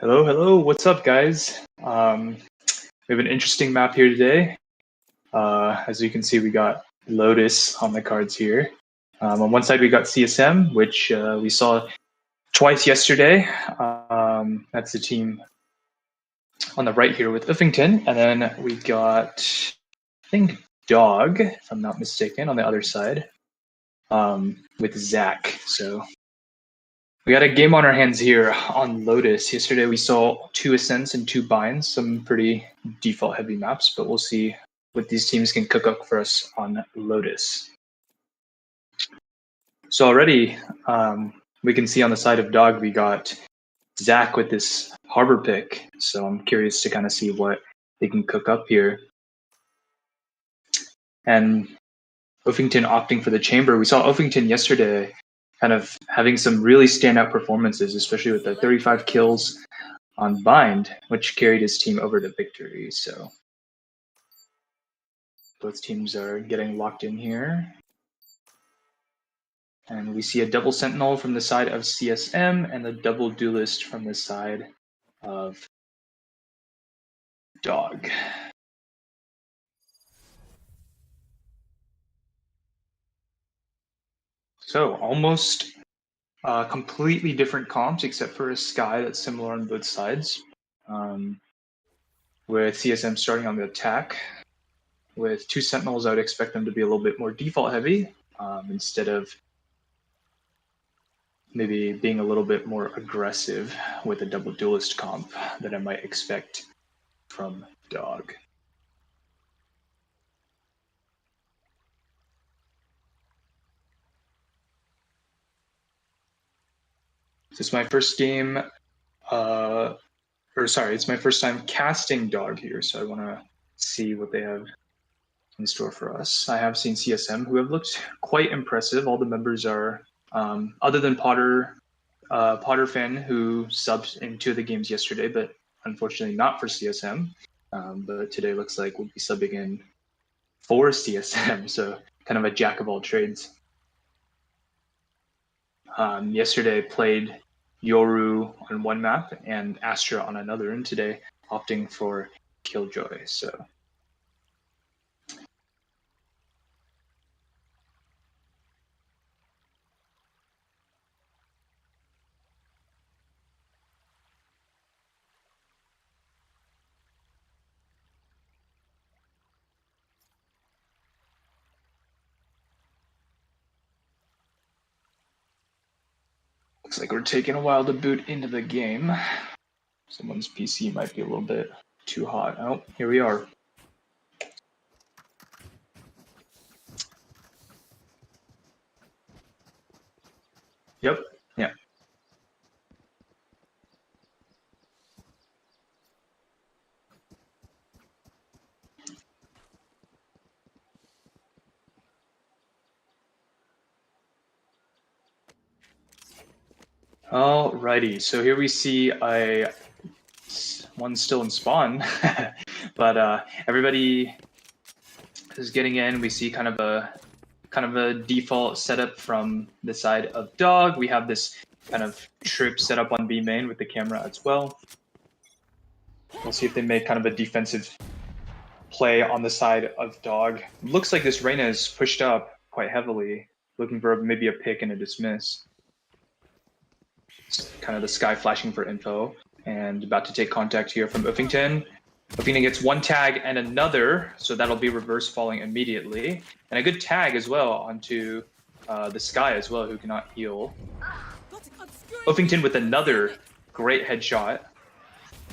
Hello, hello. What's up, guys? We have an interesting map here today. As you can see, we got Lotus on the cards here. On one side, we got CSM, which we saw twice yesterday. That's the team on the right here with Uffington. And then we got, I think, Dog, if I'm not mistaken, on the other side with Zach. So we got a game on our hands here on Lotus. Yesterday we saw 2 Ascents and 2 Binds, some pretty default heavy maps, but we'll see what these teams can cook up for us on Lotus. So already we can see on the side of Dog we got Zach with this Harbor pick, so I'm curious to kind of see what they can cook up here. And Uffington opting for the Chamber. We saw Uffington yesterday kind of having some really standout performances, especially with the 35 kills on Bind, which carried his team over to victory. So both teams are getting locked in here. And we see a double Sentinel from the side of CSM and a double Duelist from the side of Dog. So almost completely different comps, except for a Sky that's similar on both sides. With CSM starting on the attack. With 2 Sentinels, I would expect them to be a little bit more default heavy, instead of maybe being a little bit more aggressive with a double Duelist comp that I might expect from Dog. This is my first game, it's my first time casting Dog here, so I want to see what they have in store for us. I have seen CSM, who have looked quite impressive. All the members are, other than Potter Finn, who subbed in 2 of the games yesterday, but unfortunately not for CSM. But today looks like we'll be subbing in for CSM, so kind of a jack of all trades. Yesterday played Yoru on one map and Astra on another, and today opting for Killjoy. So looks like we're taking a while to boot into the game. Someone's PC might be a little bit too hot. Oh, here we are. Alrighty, so here we see one still in spawn, but everybody is getting in. We see kind of a default setup from the side of dog. We have this kind of trip set up on B main with the camera as well. We'll see if they make kind of a defensive play on the side of dog. Looks like this Reyna is pushed up quite heavily, looking for maybe a pick and a dismiss. It's kind of the sky flashing for info, and about to take contact here from Uffington. Uffington gets one tag and another, so that'll be reverse falling immediately. And a good tag as well onto the sky as well, who cannot heal. Uffington with another great headshot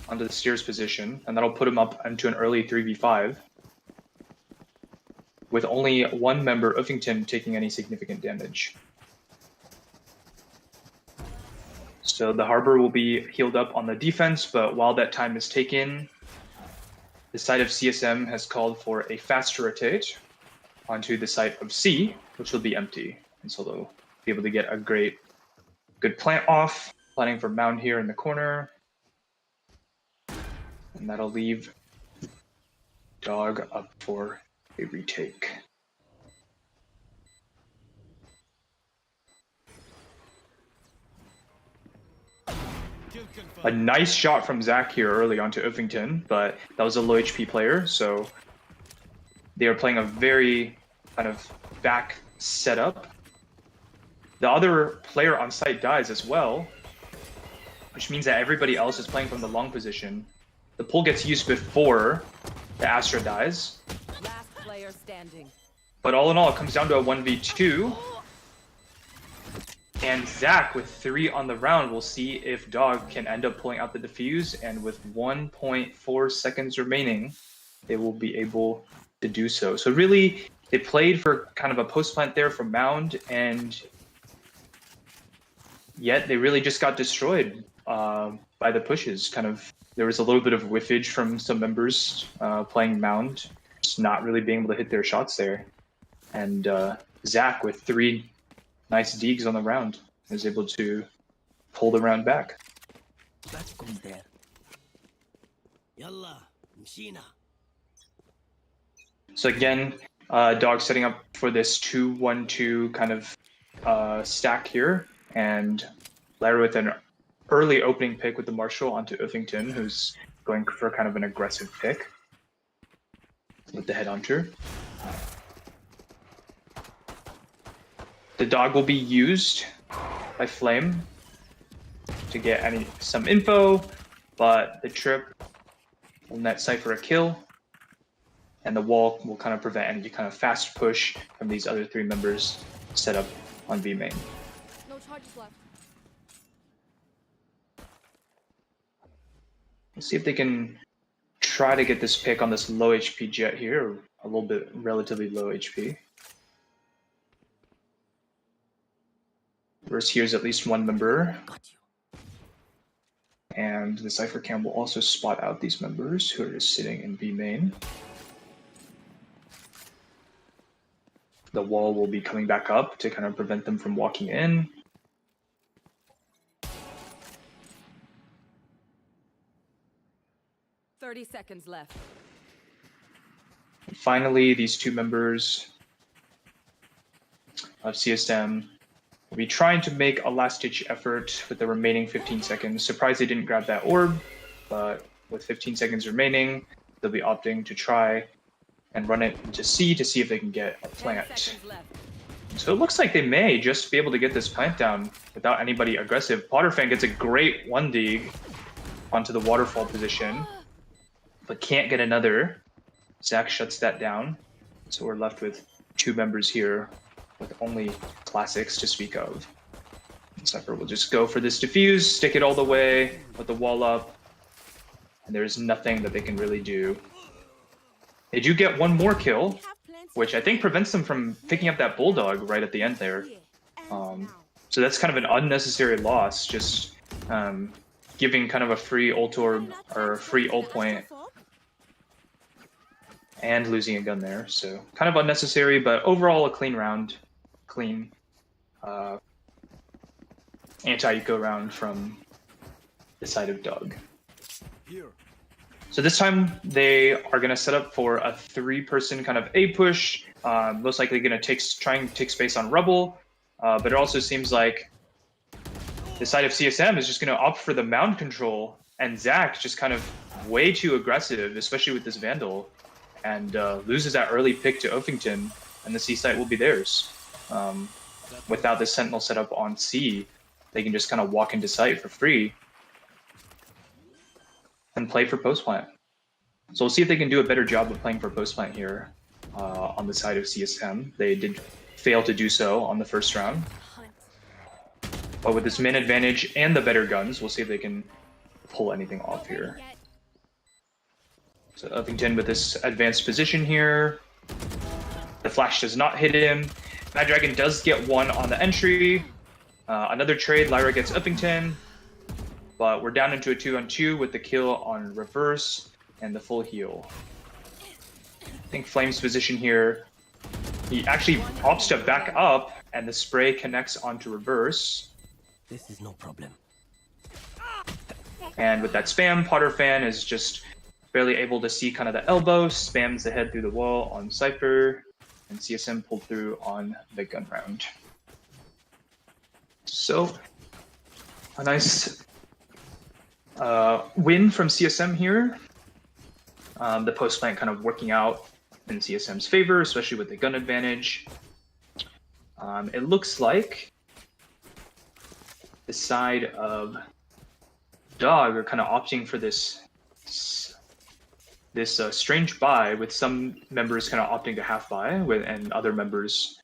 onto the steers position, and that'll put him up into an early 3v5 with only one member, Uffington, taking any significant damage. So the Harbor will be healed up on the defense, but while that time is taken, the side of CSM has called for a fast rotate onto the site of C, which will be empty. And so they'll be able to get a good plant off, planning for mound here in the corner. And that'll leave dog up for a retake. A nice shot from Zach here early onto Uffington, but that was a low HP player, so they are playing a very kind of back setup. The other player on site dies as well, which means that everybody else is playing from the long position. The pull gets used before the Astra dies. Last player standing. But all in all, it comes down to a 1v2. And Zach, with 3 on the round, will see if Dog can end up pulling out the defuse. And with 1.4 seconds remaining, they will be able to do so. So really, they played for kind of a post plant there from Mound, and yet they really just got destroyed by the pushes. Kind of, there was a little bit of whiffage from some members playing Mound, just not really being able to hit their shots there. And Zach, with 3 nice digs on the round, was able to pull the round back. So again, Dog setting up for this 2-1-2 kind of stack here, and Lara with an early opening pick with the Marshall onto Uffington, who's going for kind of an aggressive pick with the Headhunter. The Dog will be used by Flame to get some info, but the trip will net Cypher a kill, and the wall will kind of prevent any kind of fast push from these other 3 members set up on B main. No charges left. Let's see if they can try to get this pick on this low HP Jet here, or a little bit relatively low HP. First, here's at least one member. And the Cypher Cam will also spot out these members who are just sitting in B main. The wall will be coming back up to kind of prevent them from walking in. "30 seconds left. And finally, these 2 members of CSM will be trying to make a last-ditch effort with the remaining 15 seconds. Surprised they didn't grab that orb, but with 15 seconds remaining, they'll be opting to try and run it into C to see if they can get a plant. So it looks like they may just be able to get this plant down without anybody aggressive. Potterfan gets a great 1 dig onto the waterfall position, but can't get another. Zach shuts that down, so we're left with 2 members here with only classics to speak of. Cypher will just go for this defuse, stick it all the way, put the wall up, and there's nothing that they can really do. They do get 1 more kill, which I think prevents them from picking up that Bulldog right at the end there. So that's kind of an unnecessary loss, just giving kind of a free ult orb, or a free ult point, and losing a gun there. So kind of unnecessary, but overall a clean round. Clean. anti-eco round from the side of Doug. Here. So this time they are going to set up for a 3-person kind of A push, most likely going to try and take space on Rubble, but it also seems like the side of CSM is just going to opt for the mound control, and Zach just kind of way too aggressive, especially with this Vandal, and loses that early pick to Ophington, and the C site will be theirs. Without this Sentinel set up on C, they can just kind of walk into site for free and play for post plant. So we'll see if they can do a better job of playing for post plant here on the side of CSM. They did fail to do so on the first round. But with this min advantage and the better guns, we'll see if they can pull anything off here. So Uffington with this advanced position here. The flash does not hit him. Mad Dragon does get one on the entry. Another trade, Lyra gets Uffington. But we're down into a 2-on-2 with the kill on reverse and the full heal. I think Flame's position here, he actually opts to back up, and the spray connects onto reverse. This is no problem. And with that spam, Potter Fan is just barely able to see kind of the elbow, spams the head through the wall on Cypher, and CSM pulled through on the gun round. So, a nice win from CSM here. The post plant kind of working out in CSM's favor, especially with the gun advantage. It looks like the side of Dog are kind of opting for this strange buy, with some members kind of opting to half buy, and other members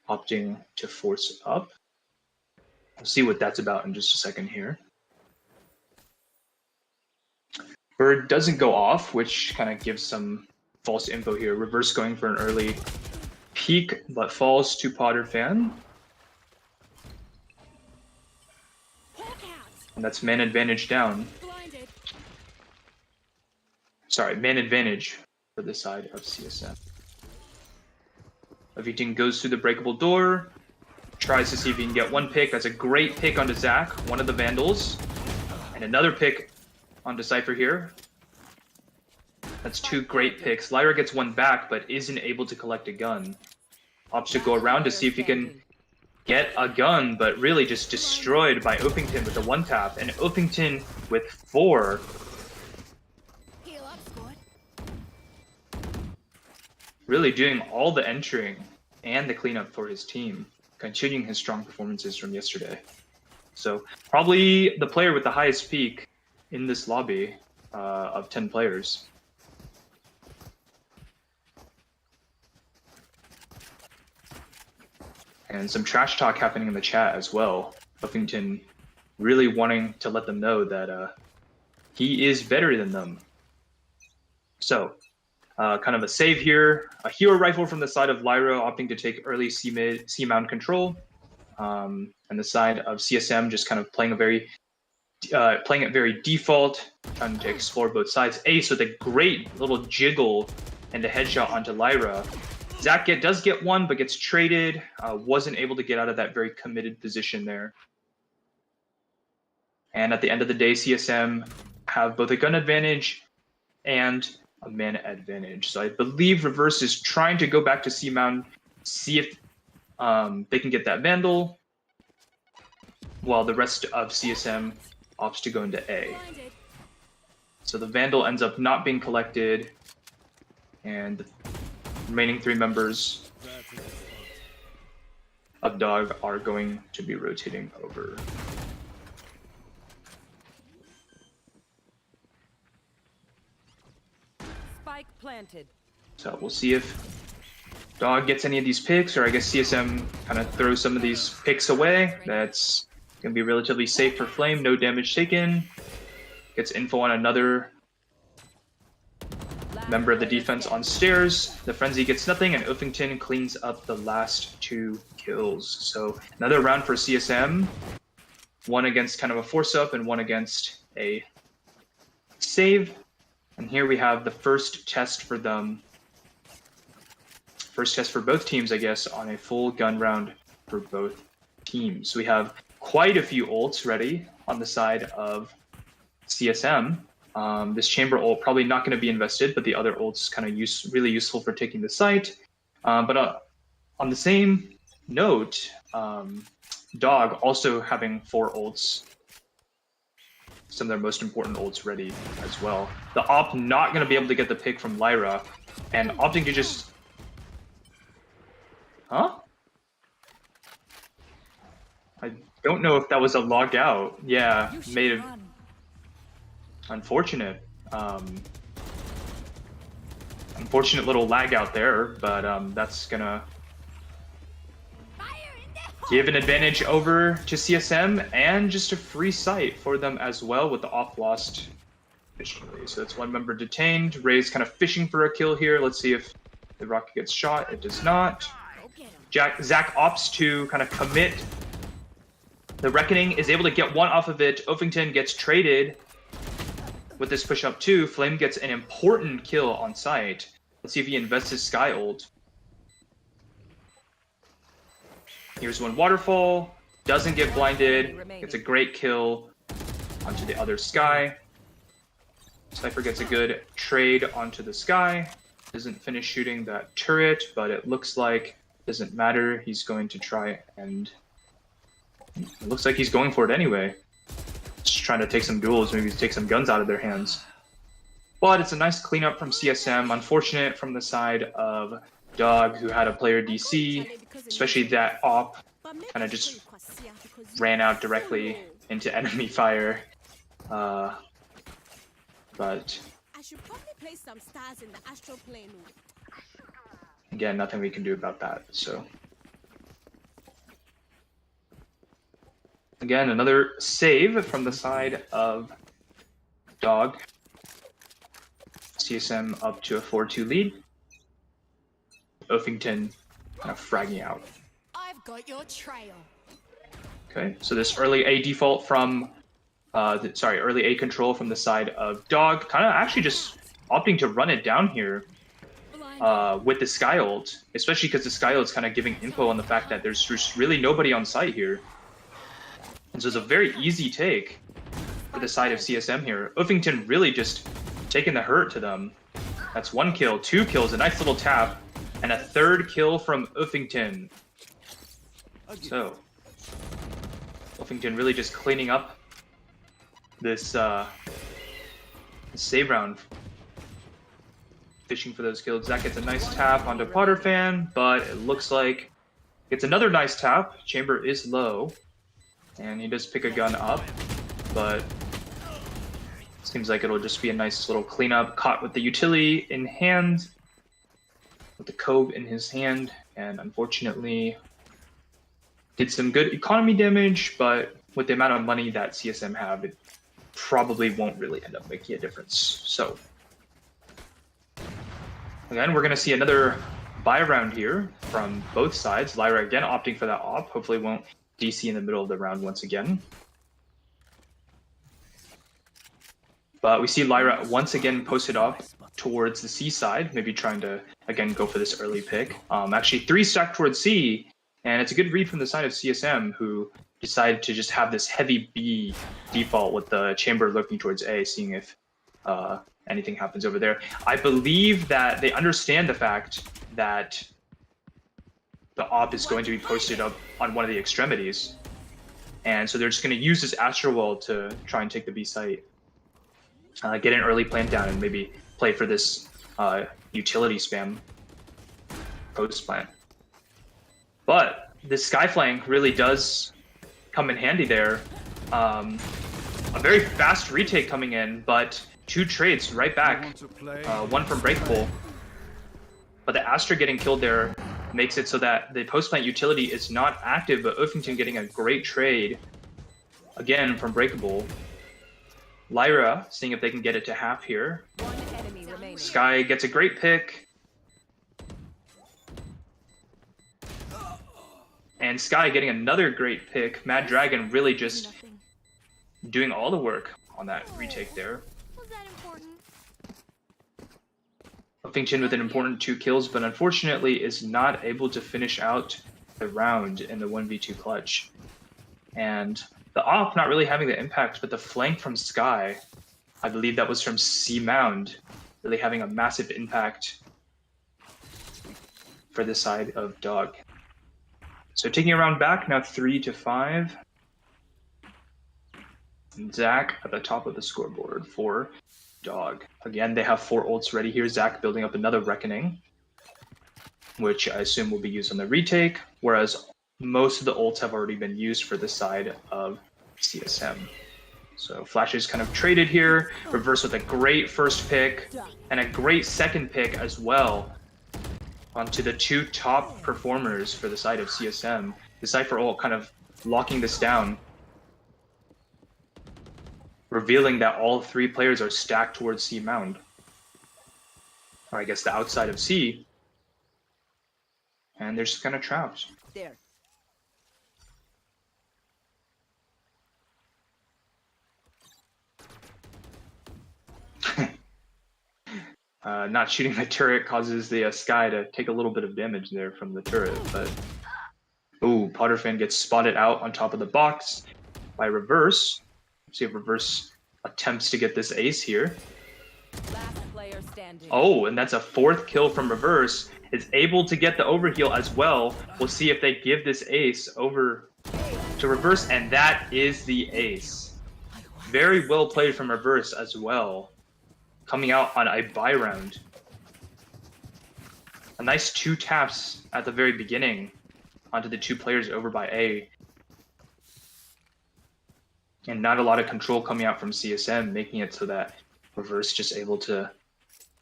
opting to force up. We'll see what that's about in just a second here. Bird doesn't go off, which kind of gives some false info here. Reverse going for an early peek, but falls to Potter Fan. And that's man advantage down. Sorry, man advantage for the side of CSM. Avitin goes through the breakable door, tries to see if he can get one pick. That's a great pick onto Zach, one of the Vandals. And another pick onto Cypher here. That's 2 great picks. Lyra gets one back, but isn't able to collect a gun. Opts to go around to see if he can get a gun, but really just destroyed by Ophington with the 1-tap. And Ophington with 4. Really doing all the entering and the cleanup for his team, continuing his strong performances from yesterday. So probably the player with the highest peak in this lobby of 10 players. And some trash talk happening in the chat as well. Buffington really wanting to let them know that he is better than them. So, kind of a save here. A hero rifle from the side of Lyra, opting to take early C-mount control. And the side of CSM just kind of playing it very default, trying to explore both sides. Ace with a great little jiggle and a headshot onto Lyra. Zach does get one, but gets traded. Wasn't able to get out of that very committed position there. And at the end of the day, CSM have both a gun advantage and a man advantage. So I believe Reverse is trying to go back to C-mount, see if they can get that Vandal, while the rest of CSM opts to go into A. So the Vandal ends up not being collected, and the remaining 3 members of Dog are going to be rotating over. Spike planted. So we'll see if Dog gets any of these picks, or I guess CSM kind of throws some of these picks away. That's going to be relatively safe for Flame, no damage taken. Gets info on another member of the defense on stairs. The Frenzy gets nothing, and Uffington cleans up the last 2 kills. So another round for CSM. One against kind of a force-up, and one against a save. And here we have the first test for them. First test for both teams, I guess, on a full gun round for both teams. We have quite a few ults ready on the side of CSM. This chamber ult probably not going to be invested, but the other ult's kind of really useful for taking the site. But on the same note, Dog also having 4 ults, some of their most important ults ready as well. The op not going to be able to get the pick from Lyra, and opting to just... Huh? I don't know if that was a log out. Yeah, made it unfortunate. Unfortunate little lag out there, but that's gonna give an advantage over to CSM and just a free site for them as well with the off lost efficiently. So that's 1 member detained. Ray's kind of fishing for a kill here. Let's see if the rocket gets shot. It does not. Zach opts to kind of commit. The Reckoning is able to get 1 off of it. Uffington gets traded with this push up too. Flame gets an important kill on site. Let's see if he invests his Sky ult. Here's 1 waterfall. Doesn't get blinded. Gets a great kill onto the other Sky. Cypher gets a good trade onto the Sky. Doesn't finish shooting that turret, but it looks like doesn't matter. He's going to try and... It looks like he's going for it anyway. Just trying to take some duels, maybe take some guns out of their hands. But it's a nice cleanup from CSM. Unfortunate from the side of Dog, who had a player DC, especially that op kind of just ran out directly into enemy fire. But I should probably place some stars in the astral plane. Again, nothing we can do about that. So again, another save from the side of Dog. CSM up to a 4-2 lead. Uffington kind of fragging out. I've got your trail. Okay, so this early A default from, early A control from the side of Dog, kind of actually just opting to run it down here with the Sky ult, especially because the Sky ult's kind of giving info on the fact that there's just really nobody on site here. And so it's a very easy take for the side of CSM here. Uffington really just taking the hurt to them. That's 1 kill, 2 kills, a nice little tap, and a 3rd kill from Uffington. So, Uffington really just cleaning up this save round. Fishing for those kills. That gets a nice tap onto Potter Fan, but it looks like gets another nice tap. Chamber is low, and he does pick a gun up, but seems like it'll just be a nice little cleanup. Caught with the utility in hand, with the Cove in his hand, and unfortunately did some good economy damage, but with the amount of money that CSM have, it probably won't really end up making a difference. So again, we're going to see another buy round here from both sides. Lyra again opting for that op. Hopefully won't DC in the middle of the round once again. But we see Lyra once again posted up towards the C side, maybe trying to, again, go for this early pick. Actually, 3 stacked towards C, and it's a good read from the side of CSM, who decided to just have this heavy B default with the chamber looking towards A, seeing if anything happens over there. I believe that they understand the fact that the op is going to be posted up on one of the extremities, and so they're just going to use this Astro Wall to try and take the B site. Get an early plant down and maybe play for this utility spam post plant. But this Sky Flank really does come in handy there. A very fast retake coming in, but 2 trades right back. 1 from Breakable. But the Astra getting killed there makes it so that the post plant utility is not active, but Uffington getting a great trade again from Breakable. Lyra seeing if they can get it to half here. Sky gets a great pick. And Sky getting another great pick. Mad Dragon really just doing all the work on that retake there. Uffington with an important 2 kills, but unfortunately is not able to finish out the round in the 1v2 clutch. And the op not really having the impact, but the flank from Sky, I believe that was from C Mound, really having a massive impact for the side of Dog. So taking a round back, now 3-5. And Zach at the top of the scoreboard for Dog. Again, they have 4 ults ready here. Zach building up another Reckoning, which I assume will be used on the retake, whereas most of the ults have already been used for the side of CSM. So Flashes kind of traded here, Reverse with a great first pick, and a great second pick as well onto the 2 top performers for the side of CSM. The Cypher ult kind of locking this down, revealing that all 3 players are stacked towards C Mound. Or I guess the outside of C. And they're just kind of trapped. There. Not shooting the turret causes the Sky to take a little bit of damage there from the turret, but ooh, Potterfan gets spotted out on top of the box by Reverse. See if Reverse attempts to get this ace here. Last player standing. Oh, and that's a 4th kill from Reverse. Is able to get the overheal as well. We'll see if they give this ace over to Reverse, and that is the ace. Very well played from Reverse as well. Coming out on a buy round. A nice 2 taps at the very beginning onto the 2 players over by A. And not a lot of control coming out from CSM, making it so that Reverse just able to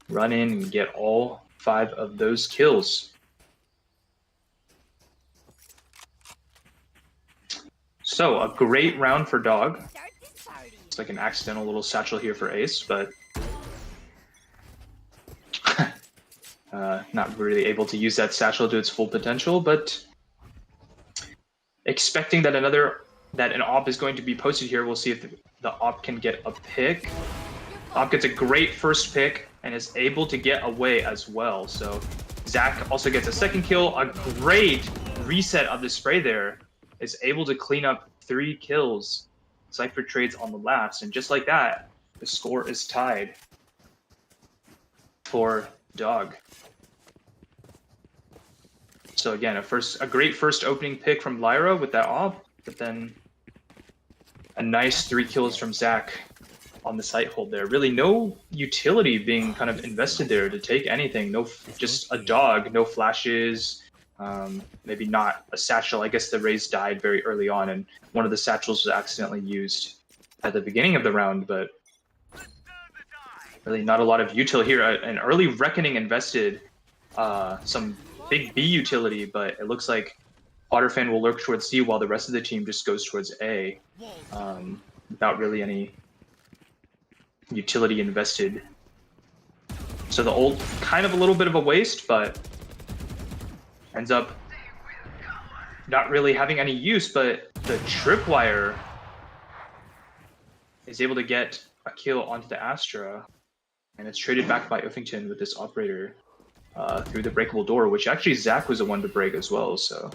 run in and get all 5 of those kills. So, a great round for Dog. It's like an accidental little satchel here for Ace, but not really able to use that satchel to its full potential, but expecting that an op is going to be posted here. We'll see if the op can get a pick. Op gets a great first pick and is able to get away as well. So Zach also gets a second kill. A great reset of the spray there. Is able to clean up 3 kills. Cypher trades on the last, and just like that, the score is tied for Dog. So again, a great first opening pick from Lyra with that op, but then a nice 3 kills from Zach on the site hold there. Really no utility being kind of invested there to take anything. No, just a Dog, no flashes, maybe not a satchel. I guess the Raze died very early on, and one of the satchels was accidentally used at the beginning of the round, but really not a lot of util here. An early Reckoning invested some big B utility, but it looks like Potterfan will lurk towards C while the rest of the team just goes towards A without really any utility invested. So the ult kind of a little bit of a waste, but ends up not really having any use, but the Tripwire is able to get a kill onto the Astra, and it's traded back by Uffington with this operator through the breakable door, which actually Zach was the one to break as well, so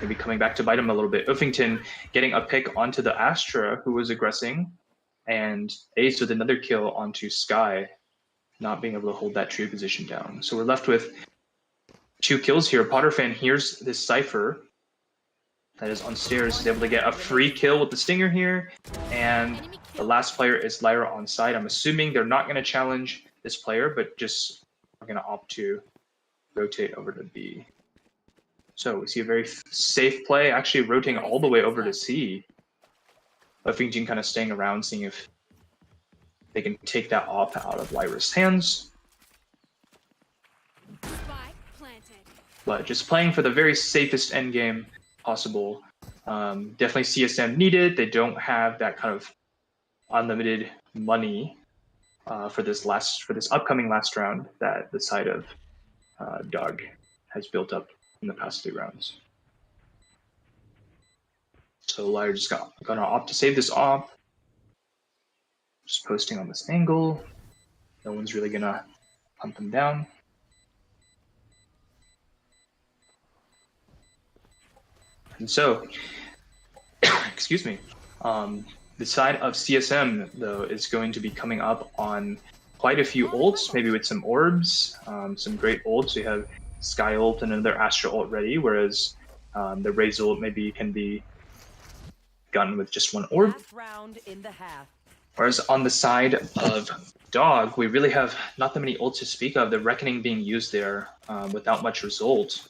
maybe coming back to bite him a little bit. Uffington getting a pick onto the Astra, who was aggressing, and Ace with another kill onto Sky, not being able to hold that tree position down. So we're left with 2 kills here. Potterfan hears this Cypher that is on stairs, is able to get a free kill with the Stinger here, and the last player is Lyra on side. I'm assuming they're not going to challenge this player, but just are going to opt to rotate over to B. So we see a very safe play, actually rotating all the way over to C. Uffington kind of staying around, seeing if they can take that op out of Lyra's hands. Spike planted. But just playing for the very safest endgame possible. Definitely CSM needed. They don't have that kind of unlimited money for this upcoming last round that the side of Dog has built up in the past 3 rounds. So Lyra just gonna opt to save this op. Just posting on this angle. No one's really gonna hunt them down. And so excuse me. The side of CSM, though, is going to be coming up on quite a few ults, maybe with some orbs, some great ults. We have Sky ult and another Astra ult ready, whereas the Raze ult maybe can be gotten with just one orb. Last round in the half. Whereas on the side of Dog, we really have not that many ults to speak of. The Reckoning being used there without much result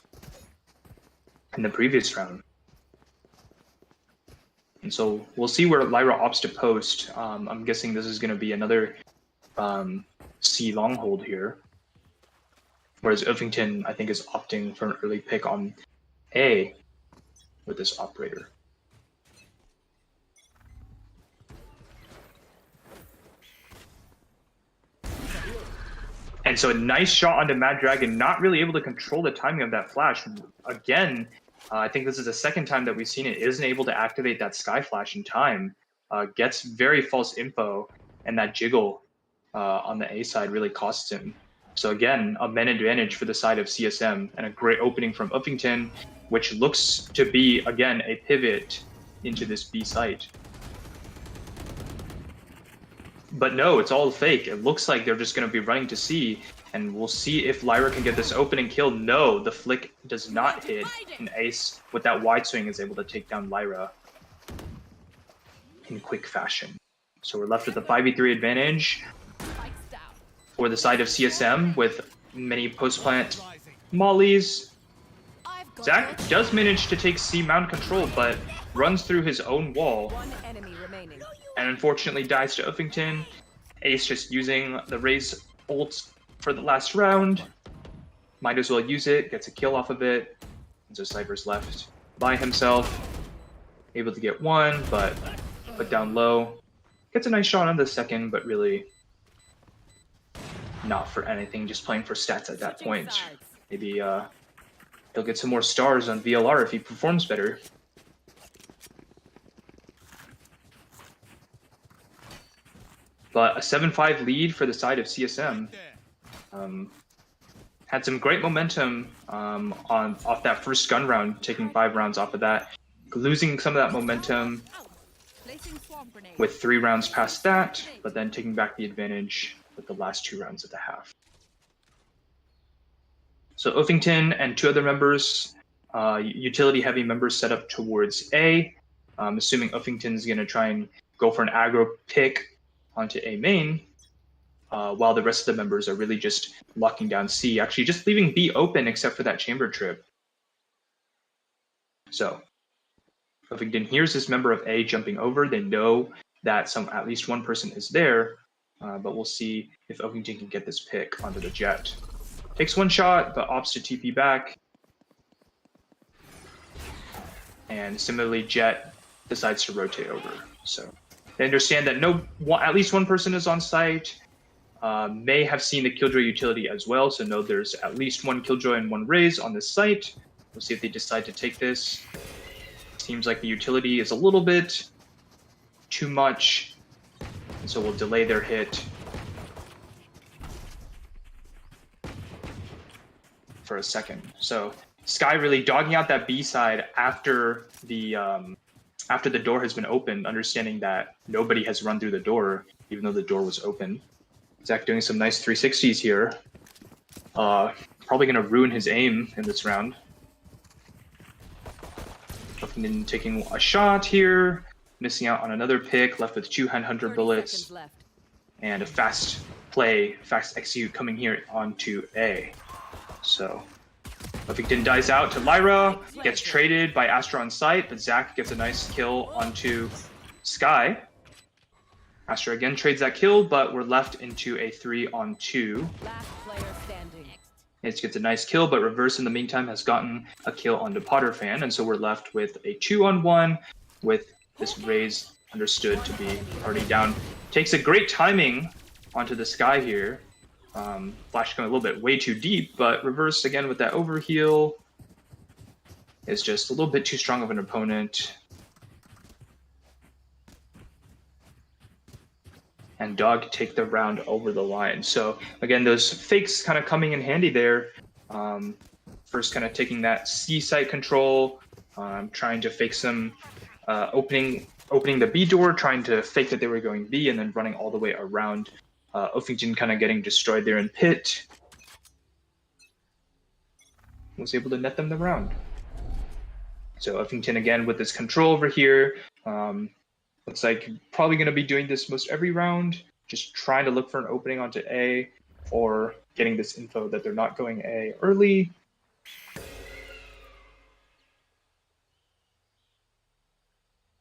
in the previous round. And so we'll see where Lyra opts to post. I'm guessing this is going to be another C long hold here. Whereas Uffington, I think, is opting for an early pick on A with this operator. And so a nice shot onto Mad Dragon, not really able to control the timing of that flash. Again, I think this is the second time that we've seen it, isn't able to activate that Sky Flash in time. Gets very false info, and that jiggle on the A side really costs him. So again, a men advantage for the side of CSM, and a great opening from Uffington, which looks to be, again, a pivot into this B site. But no, it's all fake. It looks like they're just going to be running to C, and we'll see if Lyra can get this opening kill. No, the flick does not hit, and Ace, with that wide swing, is able to take down Lyra in quick fashion. So we're left with a 5v3 advantage for the side of CSM with many post-plant mollies. Zach does manage to take C mount control, but runs through his own wall. One enemy remaining. And unfortunately dies to Uffington. Ace just using the Raze ult for the last round. Might as well use it, gets a kill off of it. And so Cypher's left by himself. Able to get one, but put down low. Gets a nice shot on the second, but really not for anything, just playing for stats at that point. Maybe he'll get some more stars on VLR if he performs better. But a 7-5 lead for the side of CSM. Had some great momentum off that first gun round, taking 5 rounds off of that. Losing some of that momentum with 3 rounds past that, but then taking back the advantage with the last 2 rounds of the half. So Uffington and 2 other members, utility-heavy members, set up towards A. Assuming Uffington's going to try and go for an aggro pick onto A main, while the rest of the members are really just locking down C, actually just leaving B open except for that chamber trip. So Uffington hears this member of A jumping over. They know that at least one person is there, but we'll see if Uffington can get this pick onto the Jet. Takes 1 shot, but opts to TP back. And similarly, Jet decides to rotate over. So they understand that at least one person is on site. May have seen the Killjoy utility as well, so know there's at least 1 Killjoy and 1 Raze on this site. We'll see if they decide to take this. Seems like the utility is a little bit too much, and so we'll delay their hit for a second. So Sky really dogging out that B side after the door has been opened, understanding that nobody has run through the door, even though the door was open. Zach doing some nice 360s here. Probably going to ruin his aim in this round. Uffington taking a shot here, missing out on another pick, left with 2 Handhunter bullets, and a fast play, fast execute coming here onto A. So Uffington dies out to Lyra, gets traded by Astra on site, but Zach gets a nice kill onto Sky. Astra again trades that kill, but we're left into a 3-on-2. Last player standing. It gets a nice kill, but Reverse in the meantime has gotten a kill onto Potterfan, and so we're left with a 2-on-1 with this Raze understood to be already down. Takes a great timing onto the Sky here. Flash going a little bit way too deep, but Reverse again with that overheal is just a little bit too strong of an opponent. And Dog take the round over the line. So again, those fakes kind of coming in handy there. First kind of taking that C site control, trying to fake some opening the B door, trying to fake that they were going B, and then running all the way around. Uffington kind of getting destroyed there in pit. Was able to net them the round. So Uffington again with this control over here. Looks like probably going to be doing this most every round. Just trying to look for an opening onto A, or getting this info that they're not going A early.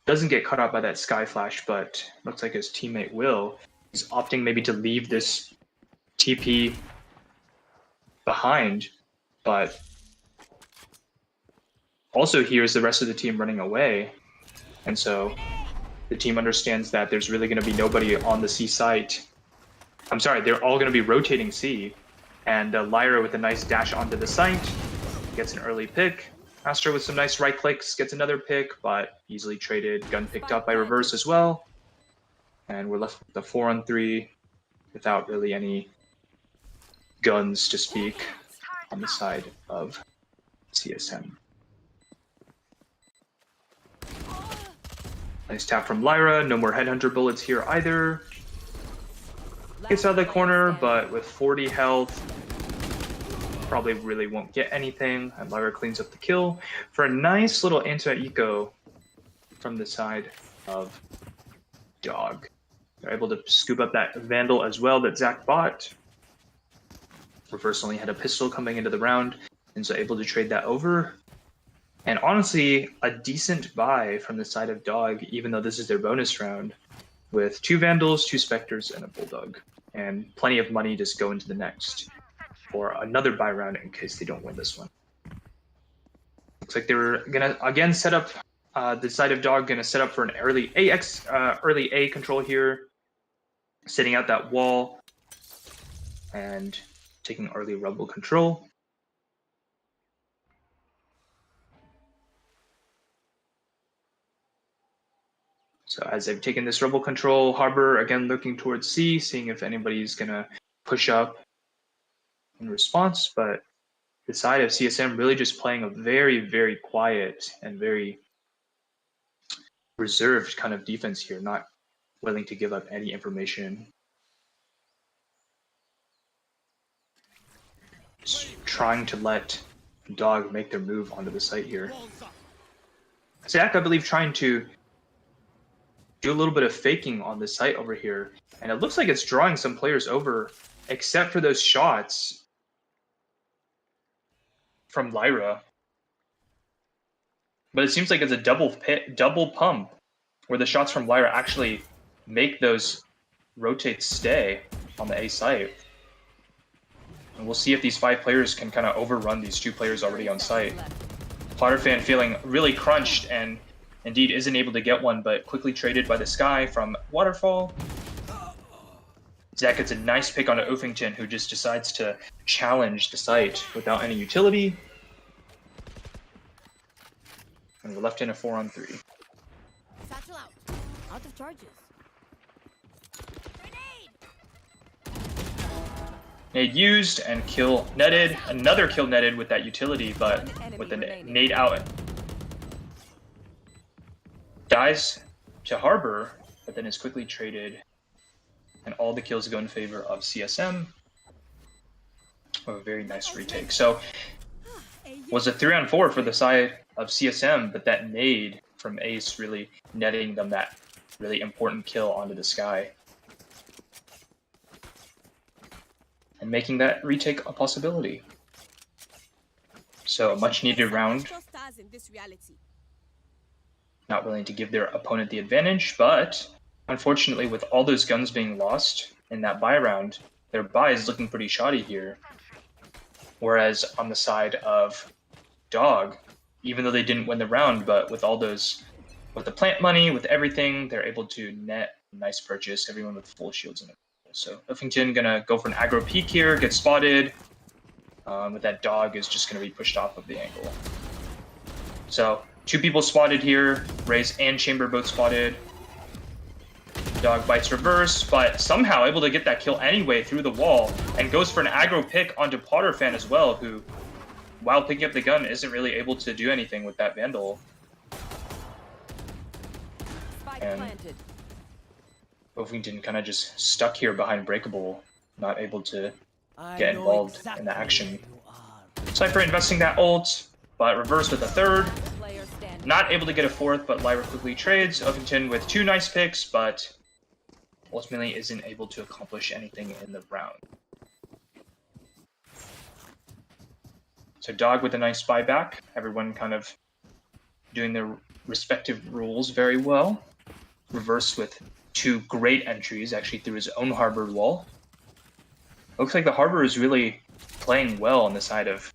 Doesn't get cut out by that sky flash, but looks like his teammate will. He's opting maybe to leave this TP behind, but also hears the rest of the team running away. And so the team understands that there's really going to be nobody on the C site. I'm sorry, they're all going to be rotating C. And Lyra with a nice dash onto the site gets an early pick. Astra with some nice right clicks gets another pick, but easily traded. Gun picked up by reverse as well. And we're left with the 4-on-3 without really any guns to speak on the side of CSM. Nice tap from Lyra. No more headhunter bullets here either. Gets out of the corner, but with 40 health, probably really won't get anything. And Lyra cleans up the kill for a nice little anti-eco from the side of Dog. They're able to scoop up that Vandal as well that Zach bought. Reverse only had a pistol coming into the round, and so able to trade that over. And honestly, a decent buy from the side of Dog, even though this is their bonus round, with 2 Vandals, 2 Spectres, and a Bulldog. And plenty of money just go into the next for another buy round in case they don't win this one. Looks like they're gonna again set up the side of Dog, gonna set up for an early early A control here, sitting out that wall and taking early Rumble control. So as they've taken this Rumble control, Harbor again looking towards C, seeing if anybody's gonna push up in response, but the side of CSM really just playing a very, very quiet and very reserved kind of defense here, not willing to give up any information. Just trying to let Dog make their move onto the site here. Zach, I believe, trying to do a little bit of faking on the site over here, and it looks like it's drawing some players over, except for those shots from Lyra. But it seems like it's a double pump, where the shots from Lyra actually make those rotates stay on the A site. And we'll see if these 5 players can kind of overrun these 2 players already on site. Potterfan feeling really crunched and indeed isn't able to get one, but quickly traded by the Sky from Waterfall. Zach gets a nice pick on Uffington, who just decides to challenge the site without any utility. And we're left in a 4-on-3. Satchel out. Out of charges. Nade used and kill netted. Another kill netted with that utility, but with the nade out. Dies to Harbor, but then is quickly traded. And all the kills go in favor of CSM. Oh, a very nice retake. So, was a 3-on-4 for the side of CSM, but that nade from Ace really netting them that really important kill onto the Sky. And making that retake a possibility. So, a much needed round. Extra stars in this reality. Not willing to give their opponent the advantage, but unfortunately with all those guns being lost in that buy round, their buy is looking pretty shoddy here. Whereas on the side of Dog, even though they didn't win the round, but with all those, with the plant money, with everything, they're able to net a nice purchase, everyone with full shields in it. So Uffington gonna go for an aggro peek here, get spotted, but that Dog is just gonna be pushed off of the angle. So 2 people spotted here, Raze and Chamber both spotted. Dog bites reverse, but somehow able to get that kill anyway through the wall, and goes for an aggro pick onto Potterfan as well, who, while picking up the gun, isn't really able to do anything with that Vandal. And planted. Buffington kind of just stuck here behind Breakable, not able to I get know involved exactly in the action. where you are. Cypher investing that ult, but reverse with a third. Player standing. Not able to get a fourth, but Lyra quickly trades. Buffington with 2 nice picks, but ultimately isn't able to accomplish anything in the round. So Dog with a nice buyback. Everyone kind of doing their respective roles very well. Reverse with 2 great entries, actually through his own harbor wall. Looks like the harbor is really playing well on the side of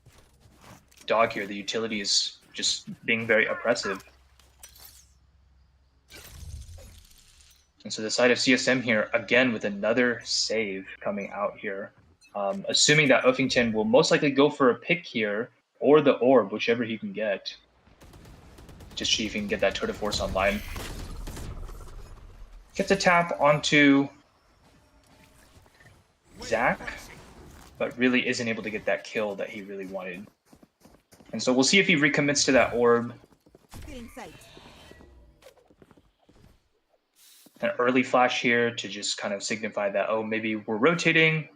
Dog here. The utility is just being very oppressive. And so the side of CSM here, again, with another save coming out here. Assuming that Uffington will most likely go for a pick here, or the orb, whichever he can get. Just see if he can get that Tour de Force online. Gets a tap onto Zach, but really isn't able to get that kill that he really wanted. And so we'll see if he recommits to that orb. Still in sight. An early flash here to just kind of signify that, oh, maybe we're rotating.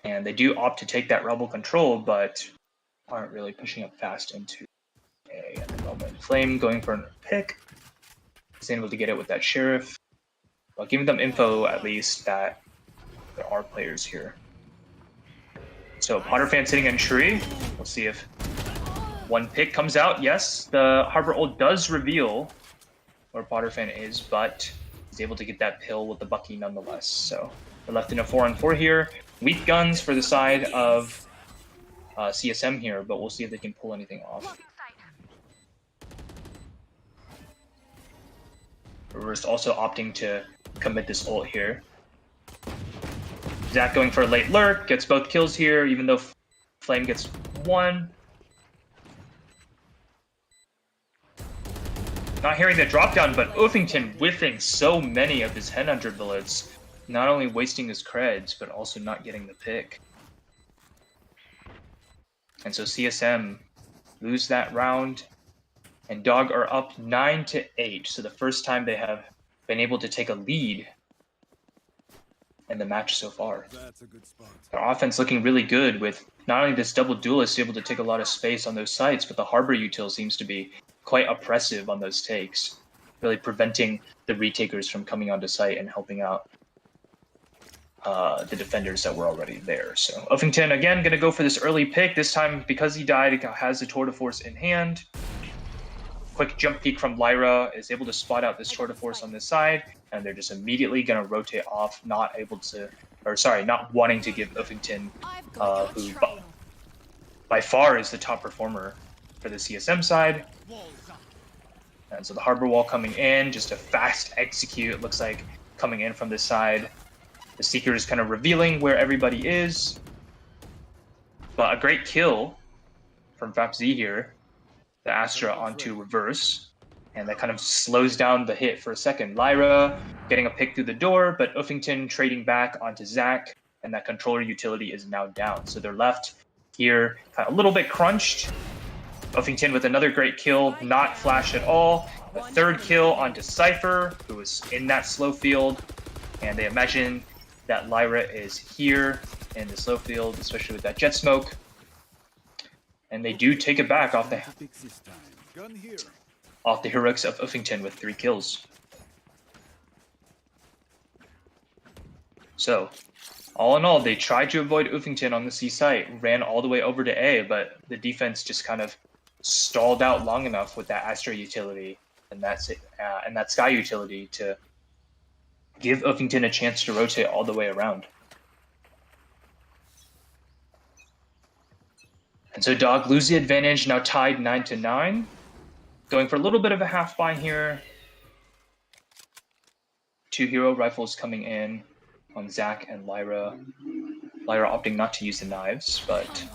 And they do opt to take that rebel control, but aren't really pushing up fast into A at the moment. Flame going for a pick. Is able to get it with that sheriff. But giving them info at least that there are players here. So Potter fan sitting in tree. We'll see if one pick comes out. Yes, the Harbor ult does reveal where Potter fan is, but he's able to get that pill with the Bucky nonetheless. So we're left in a 4-on-4 here. Weak guns for the side of CSM here, but we'll see if they can pull anything off. Reverse also opting to commit this ult here. Zach going for a late lurk, gets both kills here, even though Flame gets 1. Not hearing the drop down, but Uffington whiffing so many of his headhunter bullets. Not only wasting his creds, but also not getting the pick. And so CSM lose that round, and Dog are up 9-8. So the first time they have been able to take a lead in the match so far. That's a good spot. Their offense looking really good with not only this double duelist able to take a lot of space on those sites, but the Harbor util seems to be quite oppressive on those takes, really preventing the retakers from coming onto site and helping out the defenders that were already there. So Uffington, again, going to go for this early pick. This time, because he died, he has the Tour de Force in hand. Quick jump peek from Lyra is able to spot out this Tour de Force on this side, and they're just immediately going to rotate off, not wanting to give Uffington, who by far is the top performer for the CSM side. And so the Harbor wall coming in, just a fast execute, it looks like, coming in from this side. The Seeker is kind of revealing where everybody is. But a great kill from FapZ here. The Astra onto reverse. And that kind of slows down the hit for a second. Lyra getting a pick through the door, but Uffington trading back onto Zach. And that controller utility is now down. So they're left here kind of a little bit crunched. Uffington with another great kill, not flash at all. A third kill onto Cypher, who was in that slow field. And they imagine that Lyra is here in the slow field, especially with that jet smoke. And they do take it back off the heroics of Uffington with 3 kills. So, all in all, they tried to avoid Uffington on the C site, ran all the way over to A, but the defense just kind of stalled out long enough with that Astra utility and that Sky utility to give Uffington a chance to rotate all the way around. And so Dog lose the advantage, now tied 9-9. Going for a little bit of a half buy here. 2 hero rifles coming in on Zach and Lyra. Lyra opting not to use the knives, but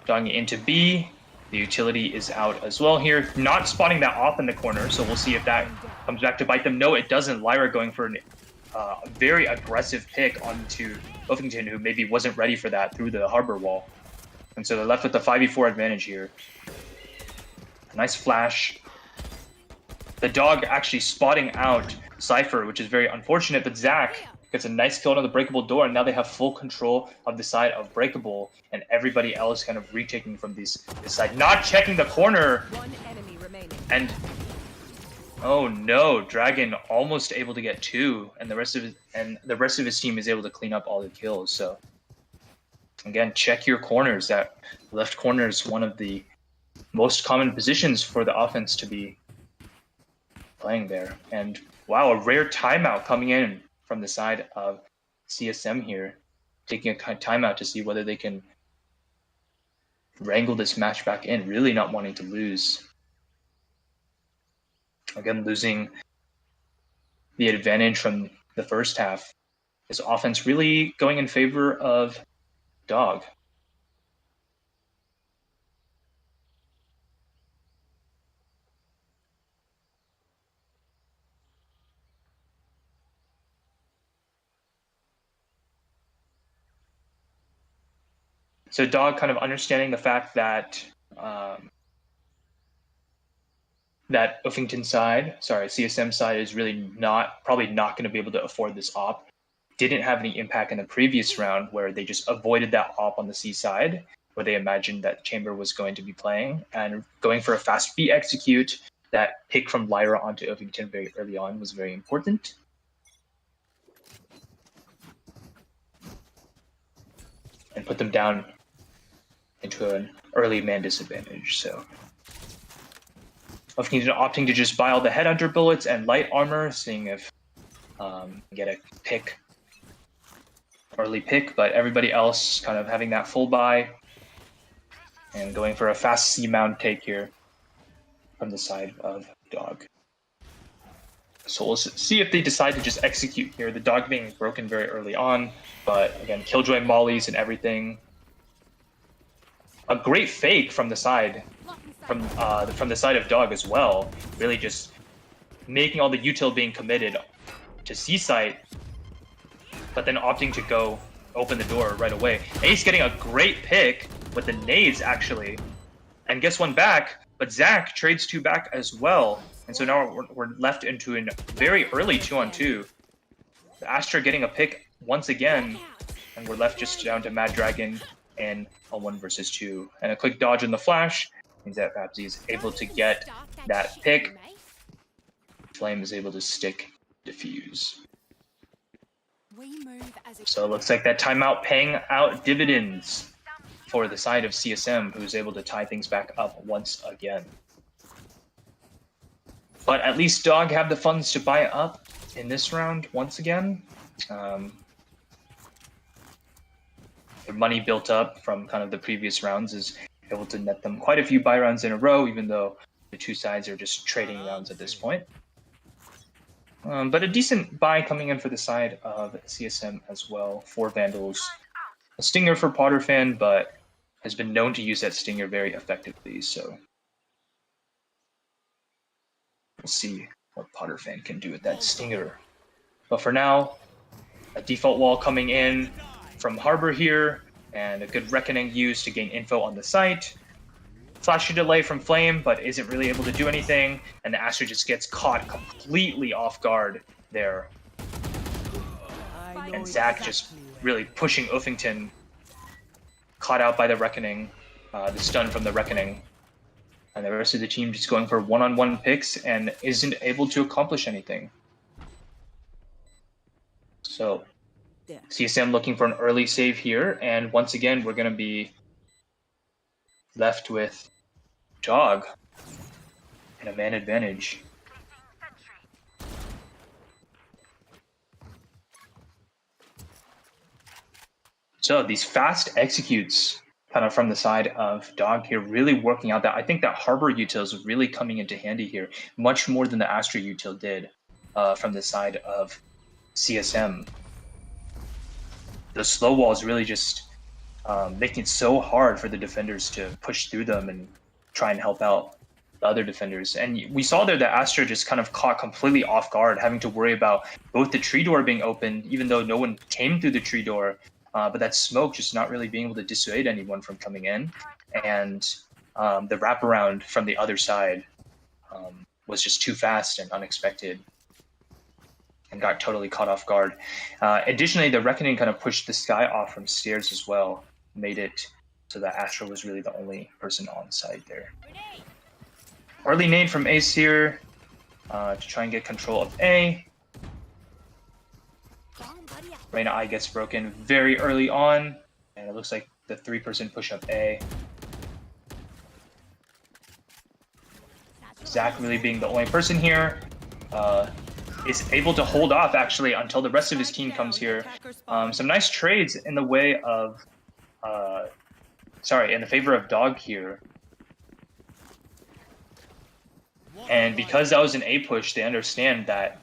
Dog into B. The utility is out as well here. Not spotting that off in the corner, so we'll see if that comes back to bite them. No, it doesn't. Lyra going for a very aggressive pick onto Uffington, who maybe wasn't ready for that through the Harbor wall. And so they're left with the 5v4 advantage here. Nice flash. The dog actually spotting out Cypher, which is very unfortunate, but Zach gets a nice kill on the breakable door, and now they have full control of the side of breakable, and everybody else kind of retaking from this side. Not checking the corner! One enemy remaining. And oh no, Dragon almost able to get 2, and the rest of his team is able to clean up all the kills. So again, check your corners. That left corner is one of the most common positions for the offense to be playing there. And wow, a rare timeout coming in from the side of CSM here, taking a timeout to see whether they can wrangle this match back in, really not wanting to lose. Again, losing the advantage from the first half. This offense really going in favor of Dog. So Dog kind of understanding the fact that that CSM side is really probably not going to be able to afford this op. Didn't have any impact in the previous round where they just avoided that op on the C side, where they imagined that Chamber was going to be playing, and going for a fast B execute. That pick from Lyra onto Ovington very early on was very important. And put them down into an early man disadvantage. So Ovington opting to just buy all the headhunter bullets and light armor, seeing if get a early pick, but everybody else kind of having that full buy and going for a fast C mount take here from the side of Dog. So we'll see if they decide to just execute here. The Dog being broken very early on, but again, Killjoy mollies and everything. A great fake from the side, from the side of Dog as well. Really just making all the util being committed to C site, but then opting to go open the door right away. Ace getting a great pick with the nades actually, and gets one back, but Zach trades 2 back as well. And so now we're left into a very early 2-on-2. The Astra getting a pick once again, and we're left just down to Mad Dragon and a 1 versus 2. And a quick dodge in the flash means that Babsy is able to get that pick. Flame is able to stick defuse. So it looks like that timeout paying out dividends for the side of CSM, who's able to tie things back up once again. But at least Dog have the funds to buy up in this round once again. Their money built up from kind of the previous rounds is able to net them quite a few buy rounds in a row, even though the two sides are just trading rounds at this point. But a decent buy coming in for the side of CSM as well. 4 Vandals. A Stinger for Potter Fan, but has been known to use that Stinger very effectively, so we'll see what Potter Fan can do with that Stinger. But for now, a default wall coming in from Harbor here, and a good Reckoning used to gain info on the site. Flashy delay from Flame, but isn't really able to do anything, and the Astra just gets caught completely off guard there. And Zach just really pushing Uffington, caught out by the Reckoning, the stun from the Reckoning. And the rest of the team just going for one-on-one picks and isn't able to accomplish anything. So CSM looking for an early save here, and once again we're going to be left with Dog and a man advantage. So these fast executes kind of from the side of Dog here, really working out that. I think that Harbor util is really coming into handy here, much more than the Astra util did from the side of CSM. The slow wall is really just making it so hard for the defenders to push through them and try and help out the other defenders. And we saw there that Astra just kind of caught completely off guard, having to worry about both the tree door being open, even though no one came through the tree door, but that smoke just not really being able to dissuade anyone from coming in, and the wraparound from the other side was just too fast and unexpected, and got totally caught off guard. Additionally, the Reckoning kind of pushed this guy off from stairs as well, made it so that Astra was really the only person on site there. Early nade from Ace here to try and get control of A. Reyna I gets broken very early on, and it looks like the 3-person push-up A. Zach really being the only person here. Is able to hold off actually until the rest of his team comes here. Some nice trades in the way of, in the favor of Dog here. And because that was an A push, they understand that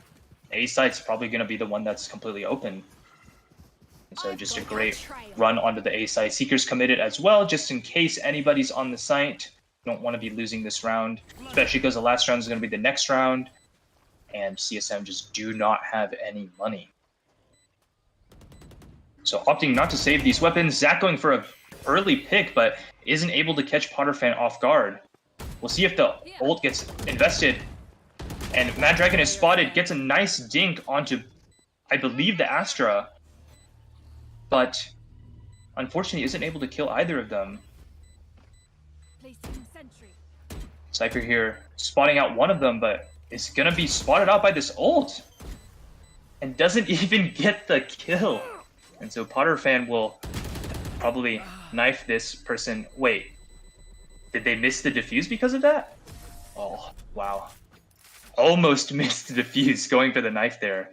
A site's probably going to be the one that's completely open. So just a great run onto the A site. Seeker's committed as well, just in case anybody's on the site. Don't want to be losing this round, especially because the last round is going to be the next round. And CSM just do not have any money. So opting not to save these weapons. Zach going for an early pick, but isn't able to catch Potterfan off guard. We'll see if the ult gets invested. And Mad Dragon is spotted, gets a nice dink onto, I believe, the Astra. But unfortunately isn't able to kill either of them. Cypher here spotting out one of them, but is going to be spotted out by this ult. And doesn't even get the kill. And so Potterfan will probably knife this person. Wait, did they miss the defuse because of that? Oh, wow. Almost missed the defuse going for the knife there.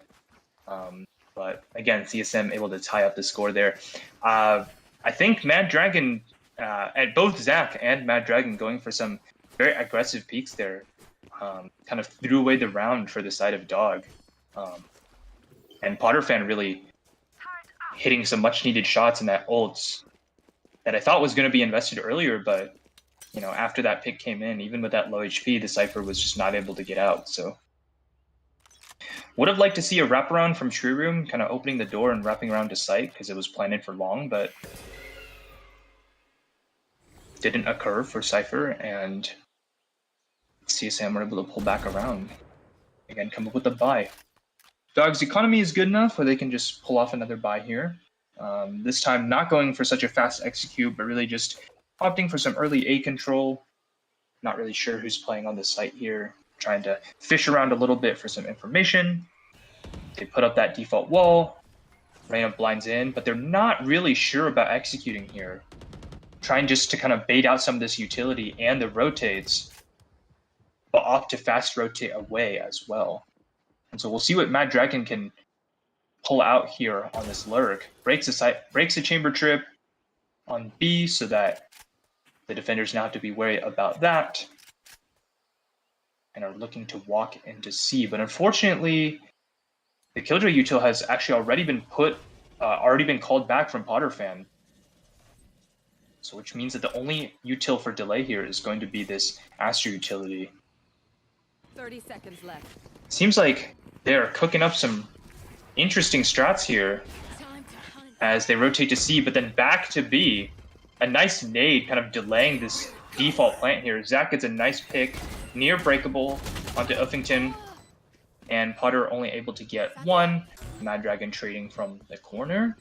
But again, CSM able to tie up the score there. I think Mad Dragon, at both Zach and Mad Dragon going for some very aggressive peaks there. Kind of threw away the round for the side of Dog. And Potterfan really hitting some much needed shots in that ult that I thought was going to be invested earlier, but you know, after that pick came in, even with that low HP, the Cypher was just not able to get out. So would have liked to see a wraparound from True Room, kind of opening the door and wrapping around to site because it was planted for long, but didn't occur for Cypher, and CSM were able to pull back around. Again, come up with a buy. Dog's economy is good enough where they can just pull off another buy here. This time not going for such a fast execute, but really just opting for some early A control. Not really sure who's playing on the site here. Trying to fish around a little bit for some information. They put up that default wall. Reyna blinds in, but they're not really sure about executing here. Trying just to kind of bait out some of this utility and the rotates, but opt to fast rotate away as well. And so we'll see what Mad Dragon can pull out here on this lurk. Breaks the chamber trip on B so that the defenders now have to be wary about that. And are looking to walk into C. But unfortunately, the Killjoy util has actually already been called back from Potterfan. So which means that the only util for delay here is going to be this Astra utility. 30 seconds left. Seems like they're cooking up some interesting strats here as they rotate to C, but then back to B. A nice nade kind of delaying this default plant here. Zach gets a nice pick, near breakable onto Uffington, and Potter only able to get one. Mad Dragon trading from the corner.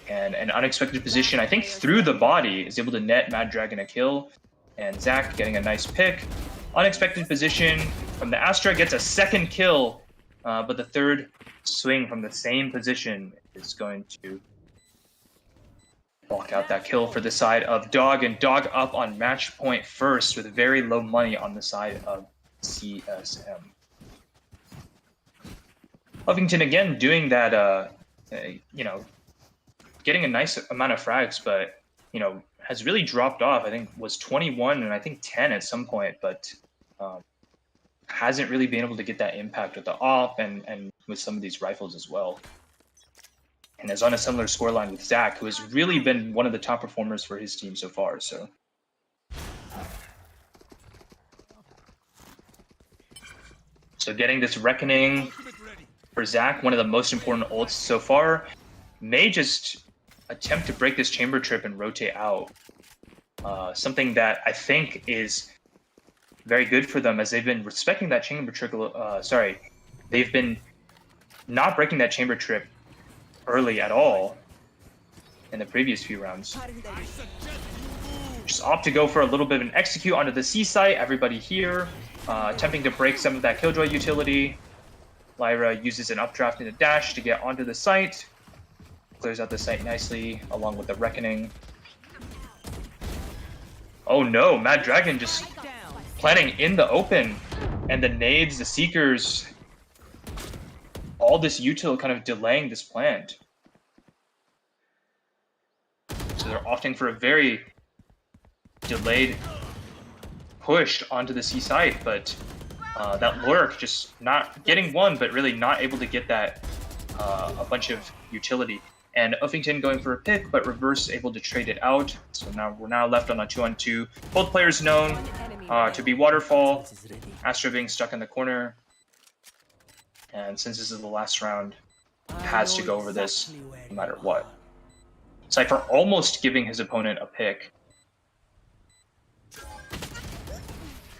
And an unexpected position, I think through the body, is able to net Mad Dragon a kill. And Zach getting a nice pick. Unexpected position from the Astra, gets a second kill, but the third swing from the same position is going to walk out that kill for the side of Dog, and Dog up on match point first with very low money on the side of CSM. Huffington again doing that, you know, getting a nice amount of frags, but, you know, has really dropped off. I think was 21 and I think 10 at some point, but hasn't really been able to get that impact with the AWP and with some of these rifles as well. And is on a similar scoreline with Zach, who has really been one of the top performers for his team so far. So getting this Reckoning for Zach, one of the most important ults so far. may just attempt to break this chamber trip and rotate out. Something that I think is very good for them, as they've been respecting that chamber trip. They've been not breaking that chamber trip early at all in the previous few rounds. Just opt to go for a little bit of an execute onto the C site. Everybody here attempting to break some of that Killjoy utility. Lyra uses an updraft and a dash to get onto the site. Clears out the site nicely along with the Reckoning. Oh no, Mad Dragon just planning in the open, and the nades, the seekers, all this util kind of delaying this plant. So they're opting for a very delayed push onto the C site, but that lurk just not getting one, but really not able to get that a bunch of utility. And Uffington going for a pick, but Reverse able to trade it out. So now we're left on a 2-on-2. Both players known to be Waterfall. Astra being stuck in the corner. And since this is the last round, has to go over this no matter what. Cypher almost giving his opponent a pick.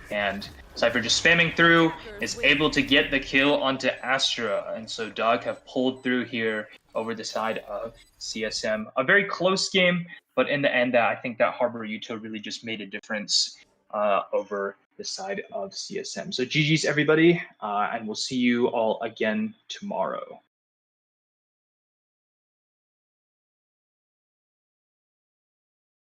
And Cypher just spamming through, is able to get the kill onto Astra. And so Dog have pulled through here over the side of CSM. A very close game, but in the end, I think that Harbor Util really just made a difference over the side of CSM. So GG's everybody, and we'll see you all again tomorrow.